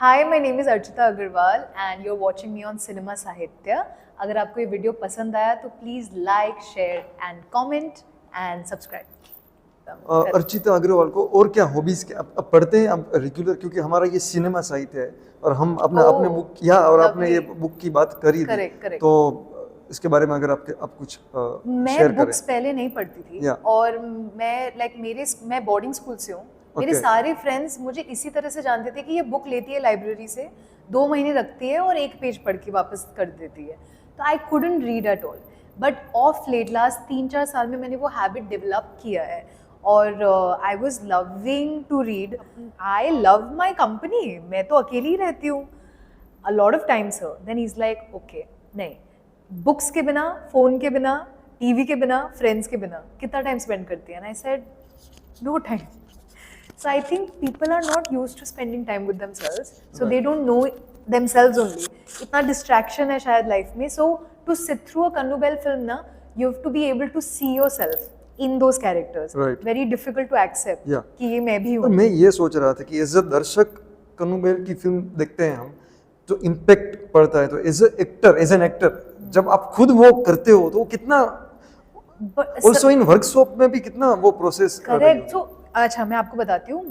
Hi, my name is Archita Agarwal and you're watching me on Cinema Sahitya. अगर आपको ये video पसंद आया तो please like, share and comment and subscribe. Archita Agarwal को और क्या हॉबीज क्या अब पढ़ते हैं आप रेगुलर, क्योंकि हमारा ये सिनेमा साहित्य है और हम अपने अपने बुक किया और आपने ये बुक की बात करी थी, तो इसके बारे में अगर आप कुछ मैं बुक्स पहले नहीं पढ़ती थी और मैं बोर्डिंग स्कूल से हूँ। मेरे सारे फ्रेंड्स मुझे इसी तरह से जानते थे कि ये बुक लेती है लाइब्रेरी से, 2 महीने रखती है और एक पेज पढ़ के वापस कर देती है। तो I couldn't read at all, but of late last 3-4 साल में मैंने वो हैबिट डेवलप किया है और I was loving to read. I love my company, मैं तो अकेली ही रहती हूँ a lot of times. Then is like okay, नहीं, बुक्स के बिना, फ़ोन के बिना, टीवी के बिना, फ्रेंड्स के बिना कितना टाइम स्पेंड करती है? I said no time. So I think people are not used to spending time with themselves, so they don't know themselves only. इतना distraction है शायद life में. So to sit through a Kannu Bell film ना, you have to be able to see yourself in those characters. Right. Very difficult to accept कि ये मैं भी हूँ. मैं ये सोच रहा था कि एज अ दर्शक कन्नू बेल की फिल्म देखते हैं हम, जो इम्पैक्ट पड़ता है, तो एज एन एक्टर जब आप खुद वो करते हो तो वो कितना also in workshop में भी कितना वो प्रोसेस करेक्ट। सो अच्छा, मैं आपको बताती हूँ,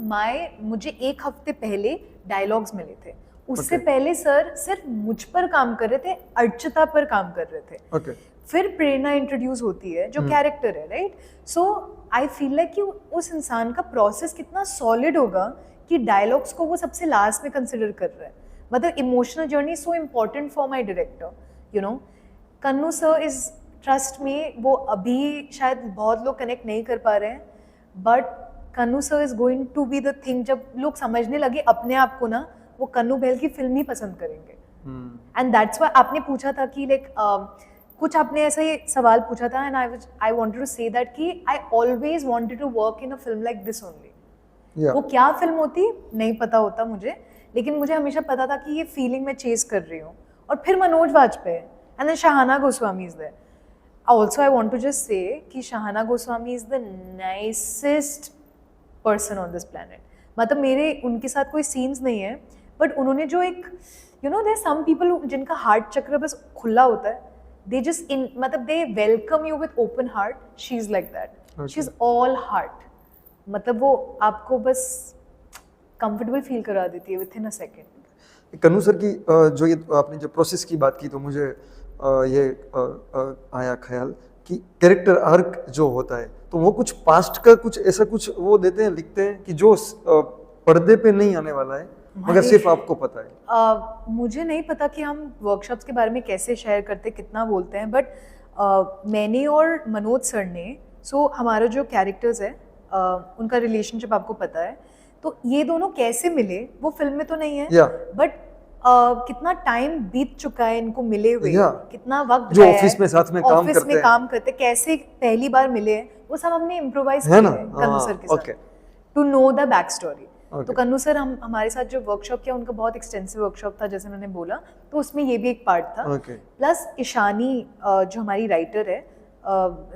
मुझे 1 हफ्ते पहले डायलॉग्स मिले थे। उससे पहले सर सिर्फ मुझ पर काम कर रहे थे, अर्चिता पर काम कर रहे थे। फिर प्रेरणा इंट्रोड्यूस होती है जो कैरेक्टर है, right? So I feel like कि उस इंसान का प्रोसेस कितना सॉलिड होगा कि डायलॉग्स को वो सबसे लास्ट में कंसिडर कर रहा है। मतलब emotional journey so important for my director, you know. Kannu sir is, trust में, वो अभी शायद बहुत लोग कनेक्ट नहीं कर पा रहे हैं, but Kannu sir is going to be the thing. जब लोग समझने लगे अपने आप को ना, वो कन्नू बेल की फिल्म ही पसंद करेंगे। एंड दैट्स व्हाई आपने पूछा था कि लाइक कुछ आपने ऐसा ही सवाल पूछा था, and I wanted to say that कि I always wanted to work in a film like this only. वो क्या फिल्म होती नहीं पता होता मुझे, लेकिन मुझे हमेशा पता था कि ये फीलिंग मैं चेज कर रही हूँ। और फिर Manoj Vajpayee and then Shahana Goswami is there. Also, I want to just say कि Shahana Goswami is the nicest person on this planet. मतलब मेरे उनके साथ कोई सीन्स नहीं है, बट उन्होंने जो एक, you know, there are some people जिनका हार्ट चक्र बस खुला होता है, they just मतलब they welcome you with open heart. She is like that. Okay. She is all heart. मतलब वो आपको बस comfortable feel करा देती है within a second. Kannu sir की जो ये आपने जो प्रोसेस की बात की, तो मुझे ये आया ख्याल कि कैरेक्टर आर्क जो होता है, तो वो कुछ पास्ट का कुछ ऐसा कुछ वो देते हैं, लिखते हैं कि जो पर्दे पे नहीं आने वाला है, मगर सिर्फ आपको पता है। मुझे नहीं पता कि हम वर्कशॉप्स के बारे में कैसे शेयर करते, कितना बोलते हैं, बट मैंने और मनोज सर ने, सो हमारा जो कैरेक्टर्स है उनका रिलेशनशिप आपको पता है, तो ये दोनों कैसे मिले वो फिल्म में तो नहीं है, बट कितना टाइम बीत चुका है इनको मिले हुए, कितना वक्त जो ऑफिस में साथ में काम करते, कैसे पहली बार मिले हैं, वो सब हमने इम्प्रोवाइज किया है कन्नू सर के साथ, to know the back story. तो कन्नू सर हमारे साथ जो वर्कशॉप किया, उनका बहुत एक्सटेंसिव वर्कशॉप था, जैसे मैंने बोला, तो उसमें ये भी एक पार्ट था। प्लस ईशानी जो हमारी राइटर है,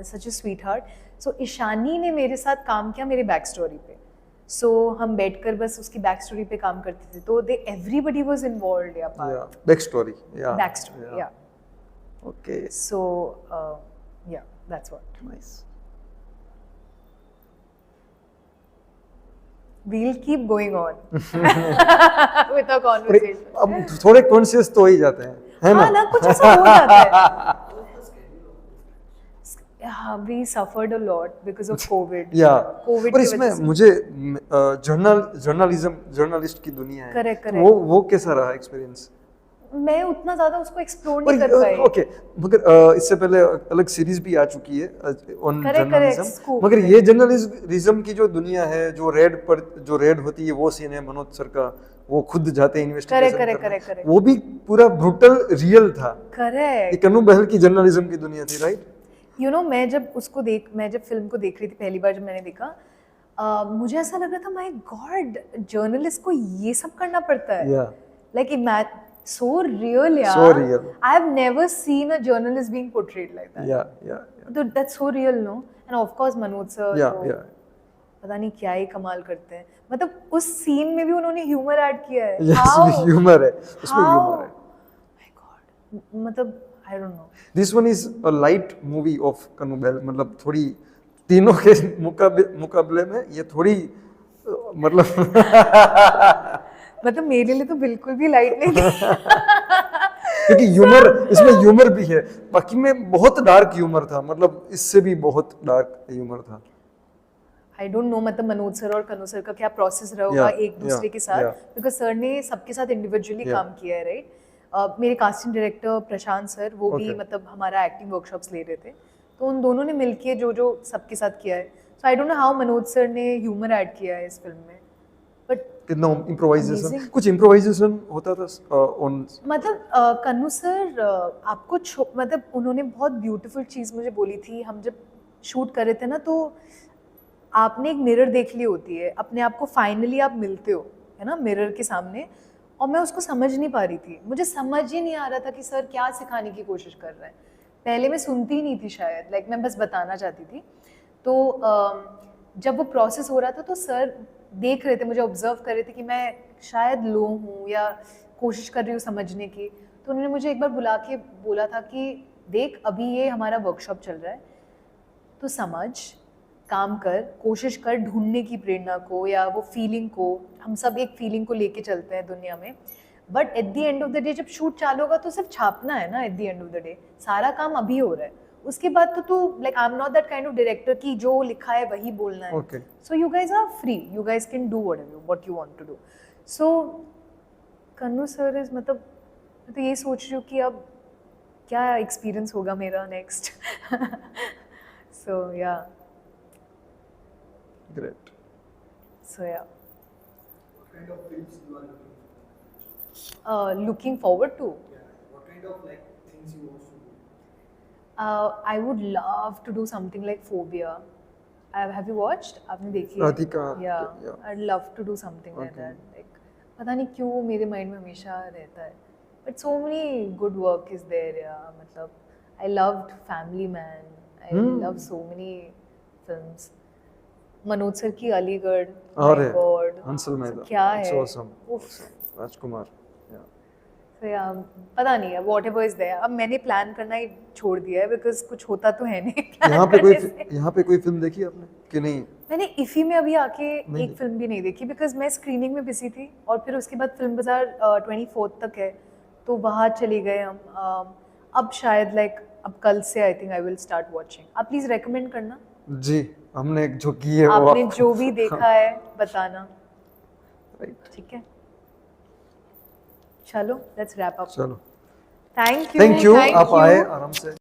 सच ए स्वीट हार्ट, सो ईशानी ने मेरे साथ काम किया मेरे बैक स्टोरी पे। सो हम बैठकर बस उसकी बैक स्टोरी पे काम करते थे, तो एवरीबडी वाज इन्वॉल्वड या पार्ट बैक स्टोरी या ओके। सो या that's what. Nice. We'll keep going on with our conversation. अब थोड़े कॉन्शियस तो हो ही जाते हैं, है ना? हाँ ना, कुछ ऐसा हो जाता है। We suffered a lot because of COVID. COVID और इसमें मुझे जर्नलिस्ट की दुनिया है, correct. वो कैसा रहा एक्सपीरियंस? मैं उतना ज्यादा उसको एक्सप्लोर नहीं कर पाई। ओके, मगर इससे पहले अलग सीरीज भी आ चुकी है ऑन जर्नलिज्म, मगर ये जर्नलिज्म की जो दुनिया है, जो रेड होती है, वो सीन है मनोज सर का, वो खुद जाते हैं इन्वेस्टिगेशन करने, वो भी पूरा ब्रूटल रियल था। करेक्ट। कन्नू बहल की जर्नलिज्म की दुनिया थी, राइट? यू नो, मैं जब फिल्म को देख रही थी पहली बार, जब मैंने देखा, मुझे ऐसा लग रहा था, माय गॉड, जर्नलिस्ट को ये सब करना पड़ता है। Like so real, yeah. So real. I've never seen a journalist being portrayed like that. Yeah. Dude, that's so real, no? And of course, Manoj sir. Yeah. पता नहीं क्या ही कमाल करते हैं, मतलब उस सीन में भी उन्होंने ह्यूमर ऐड किया है। यस, ह्यूमर है उसमें, ह्यूमर है। माय गॉड, मतलब I don't know. This one is a light movie of Kannu Behl, मतलब थोड़ी तीनों के मुकाबले में ये थोड़ी मतलब मतलब मेरे लिए तो बिल्कुल भी लाइट नहीं थी। क्योंकि ह्यूमर, इसमें ह्यूमर भी है, बाकी में बहुत डार्क ह्यूमर था, मतलब इससे भी बहुत डार्क ह्यूमर था। आई डोंट नो, मतलब मनोज सर और कन्नू सर का क्या प्रोसेस रहा होगा एक दूसरे के साथ, बिकॉज सर ने सबके साथ इंडिविजुअली काम किया है, राइट। मेरे कास्टिंग डायरेक्टर प्रशांत सर, वो भी मतलब हमारा एक्टिंग वर्कशॉप्स ले रहे थे, तो उन दोनों ने मिलके जो जो सबके साथ किया है। So I don't know how Manoj sir ने ह्यूमर ऐड किया है इस फिल्म में, बट कितना इम्प्रोवाइजेशन, कुछ इम्प्रोवाइजेशन होता था ऑन, मतलब कन्नू सर आपको मतलब उन्होंने बहुत ब्यूटीफुल चीज़ मुझे बोली थी। हम जब शूट कर रहे थे ना, तो आपने एक मिरर देख ली होती है अपने आप को, फाइनली आप मिलते हो, है ना, मिरर के सामने, और मैं उसको समझ नहीं पा रही थी, मुझे समझ ही नहीं आ रहा था कि सर क्या सिखाने की कोशिश कर रहे हैं। पहले मैं सुनती ही नहीं थी शायद, लाइक मैं बस बताना चाहती थी। तो जब वो प्रोसेस हो रहा था तो सर देख रहे थे, मुझे ऑब्जर्व कर रहे थे कि मैं शायद लो हूँ या कोशिश कर रही हूँ समझने की। तो उन्होंने मुझे एक बार बुला के बोला था कि देख, अभी ये हमारा वर्कशॉप चल रहा है, तो समझ, काम कर, कोशिश कर ढूंढने की प्रेरणा को या वो फीलिंग को। हम सब एक फीलिंग को लेके चलते हैं दुनिया में, but at the end of the day जब शूट चालू होगा तो सिर्फ छापना है ना। At the end of the day सारा काम अभी हो रहा है, उसके बाद तो तू, like I am not that kind of director कि जो लिखा है वही बोलना है। So you guys are free, you guys can do what you want to do. So Kannu sir is, मतलब मैं तो ये सोच रही हूँ कि अब क्या एक्सपीरियंस होगा मेरा नेक्स्ट। सो या, great. so yeah, what kind of films you are looking forward to? What kind of like things you want to do? I would love to do something like Phobia. Have you watched? आपने देखी है? Radhika, Yeah, I'd love to do something like that. Like पता नहीं क्यों मेरे mind में हमेशा रहता है, but so many good work is there. Yeah, मतलब I loved Family Man. I love so many films. Manoj sir की अलीगढ़, अरे गॉड, हंसल मैदा, क्या है, awesome. राजकुमार, तो या पता नहीं है, व्हाटएवर इज देयर। अब मैंने प्लान करना ही छोड़ दिया है, बिकॉज कुछ होता तो है नहीं। यहाँ पे कोई फिल्म देखी आपने कि नहीं? मैंने इफी में अभी आके एक फिल्म भी नहीं देखी, बिकॉज मैं स्क्रीनिंग में बिजी थी, और फिर उसके बाद फिल्म बाजार 24 तक है, तो वहाँ चले गए हम। अब शायद लाइक अब कल से I think I will start watching. आप प्लीज रेकमेंड करना जी, हमने जो की है आपने जो भी देखा है बताना, ठीक है? चलो लेट्स रैप अप। चलो, थैंक यू, आप आए आराम से।